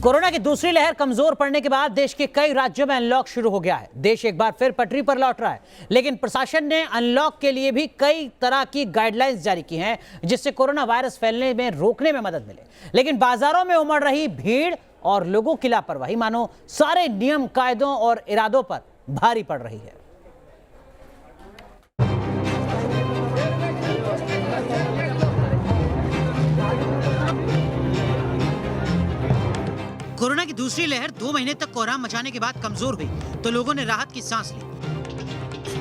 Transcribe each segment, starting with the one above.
Corona की दूसरी लहर कमजोर पड़ने के बाद देश के कई राज्यों में अनलॉक शुरू हो गया है। देश एक बार फिर पटरी पर लौट रहा है, लेकिन प्रशासन ने अनलॉक के लिए भी कई तरह की गाइडलाइंस जारी की हैं, जिससे कोरोना वायरस फैलने में रोकने में मदद मिले। लेकिन बाजारों में उमड़ रही भीड़ और लोगों की लापरवाही मानो सारे नियम, कायदों और इरादों पर भारी पड़ रही है। कोरोना की दूसरी लहर 2 महीने तक कोहराम मचाने के बाद कमजोर हुई तो लोगों ने राहत की सांस ली।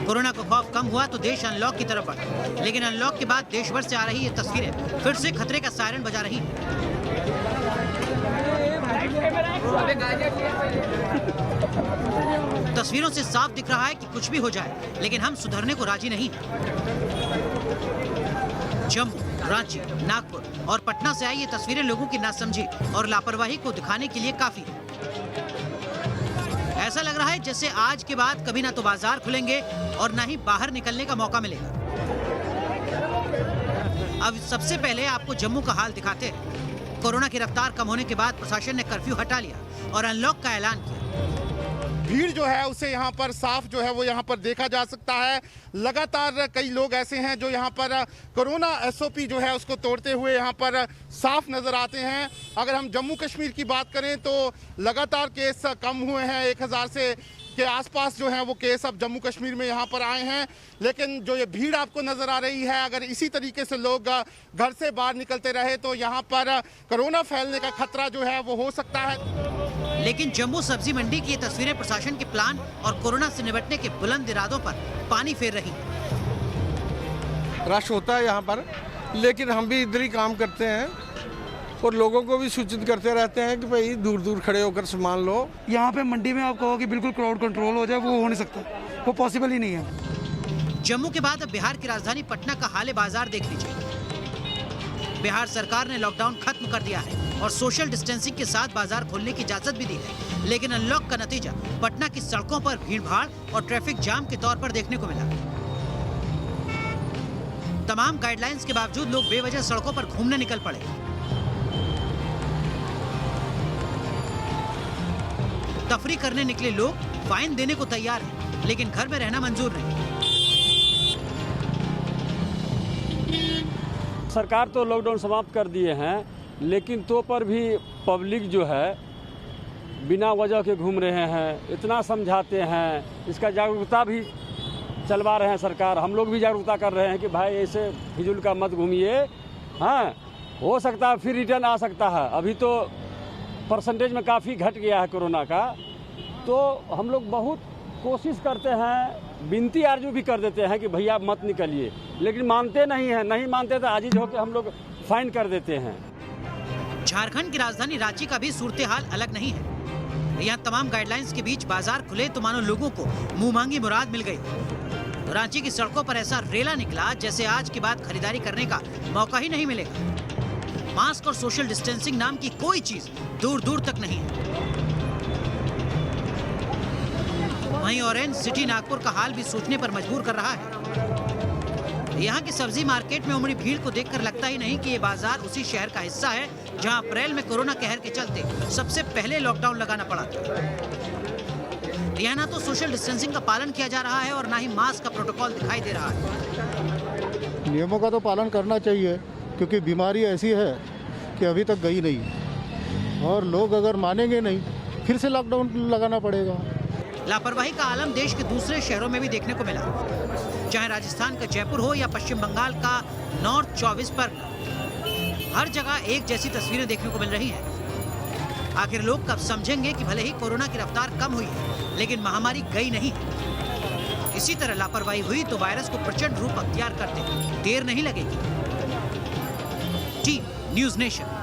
कोरोना का खौफ कम हुआ तो देश अनलॉक की तरफ बढ़ा, लेकिन अनलॉक के बाद देश भर से आ रही ये तस्वीरें फिर से खतरे का सायरन बजा रही हैं। तस्वीरों से साफ दिख रहा है कि कुछ भी हो जाए, लेकिन हम सुधरने को राजी नहीं हैं। जम्मू, रांची, नागपुर और पटना से आई ये तस्वीरें लोगों की नासमझी और लापरवाही को दिखाने के लिए काफी है। ऐसा लग रहा है जैसे आज के बाद कभी ना तो बाजार खुलेंगे और ना ही बाहर निकलने का मौका मिलेगा। अब सबसे पहले आपको जम्मू का हाल दिखाते हैं। कोरोना की रफ्तार कम होने के बाद प्रशासन ने कर्फ्यू हटा लिया और अनलॉक का ऐलान किया। भीड़ जो है उसे यहाँ पर साफ जो है वो यहाँ पर देखा जा सकता है। लगातार कई लोग ऐसे हैं जो यहाँ पर कोरोना एसओपी जो है उसको तोड़ते हुए यहाँ पर साफ नज़र आते हैं। अगर हम जम्मू कश्मीर की बात करें तो लगातार केस कम हुए हैं, 1000 से के आसपास जो हैं वो केस अब जम्मू कश्मीर में यहाँ पर आए हैं। लेकिन जो ये भीड़ आपको नज़र आ रही है, अगर इसी तरीके से लोग घर से बाहर निकलते रहे तो यहाँ पर कोरोना फैलने का खतरा जो है वो हो सकता है। लेकिन जम्मू सब्जी मंडी की ये तस्वीरें प्रशासन के प्लान और कोरोना से निपटने के बुलंद इरादों पर पानी फेर रही। रश होता है यहाँ पर, लेकिन हम भी इधर ही काम करते हैं और लोगों को भी सूचित करते रहते हैं कि भाई दूर दूर खड़े होकर सामान लो। यहाँ पे मंडी में आप कहो कि बिल्कुल क्राउड कंट्रोल हो जाए, वो हो नहीं सकता, वो पॉसिबल ही नहीं है। जम्मू के बाद अब बिहार की राजधानी पटना का हाल बाजार देख लीजिए। बिहार सरकार ने लॉकडाउन खत्म कर दिया है और सोशल डिस्टेंसिंग के साथ बाजार खोलने की इजाजत भी दी है, लेकिन अनलॉक का नतीजा पटना की सड़कों पर भीड़-भाड़ और ट्रैफिक जाम के तौर पर देखने को मिला। तमाम गाइडलाइंस के बावजूद लोग बेवजह सड़कों पर घूमने निकल पड़े। तफरी करने निकले लोग फाइन देने को तैयार हैं, लेकिन घर में रहना मंजूर नहीं। सरकार तो लॉकडाउन समाप्त कर दिए हैं, लेकिन तो पर भी पब्लिक जो है बिना वजह के घूम रहे हैं। इतना समझाते हैं, इसका जागरूकता भी चलवा रहे हैं सरकार। हम लोग भी जागरूकता कर रहे हैं कि भाई ऐसे फिजूल का मत घूमिए। हाँ, हो सकता है फिर रिटर्न आ सकता है। अभी तो परसेंटेज में काफ़ी घट गया है कोरोना का, तो हम लोग बहुत कोशिश करते हैं, विनती आरजू भी कर देते हैं कि भैया मत निकलिए, लेकिन मानते नहीं हैं। नहीं मानते तो आजिज होकर हम लोग फाइन कर देते हैं। झारखंड की राजधानी रांची का भी सूरत हाल अलग नहीं है। यहाँ तमाम गाइडलाइंस के बीच बाजार खुले तो मानो लोगों को मुंह मांगी मुराद मिल गई। रांची की सड़कों पर ऐसा रेला निकला जैसे आज के बाद खरीदारी करने का मौका ही नहीं मिलेगा। मास्क और सोशल डिस्टेंसिंग नाम की कोई चीज दूर दूर तक नहीं है। वहीं ऑरेंज सिटी नागपुर का हाल भी सोचने पर मजबूर कर रहा है। यहाँ की सब्जी मार्केट में उमड़ी भीड़ को देखकर लगता ही नहीं कि ये बाजार उसी शहर का हिस्सा है जहाँ अप्रैल में कोरोना कहर के चलते सबसे पहले लॉकडाउन लगाना पड़ा था। यहाँ ना तो सोशल डिस्टेंसिंग का पालन किया जा रहा है और ना ही मास्क का प्रोटोकॉल दिखाई दे रहा है। नियमों का तो पालन करना चाहिए, क्योंकि बीमारी ऐसी है कि अभी तक गई नहीं, और लोग अगर मानेंगे नहीं फिर से लॉकडाउन लगाना पड़ेगा। लापरवाही का आलम देश के दूसरे शहरों में भी देखने को मिला, चाहे राजस्थान का जयपुर हो या पश्चिम बंगाल का नॉर्थ 24 परगना, हर जगह एक जैसी तस्वीरें देखने को मिल रही हैं। आखिर लोग कब समझेंगे कि भले ही कोरोना की रफ्तार कम हुई है, लेकिन महामारी गई नहीं है। इसी तरह लापरवाही हुई तो वायरस को प्रचंड रूप अख्तियार करते देर नहीं लगेगी। Team news nation.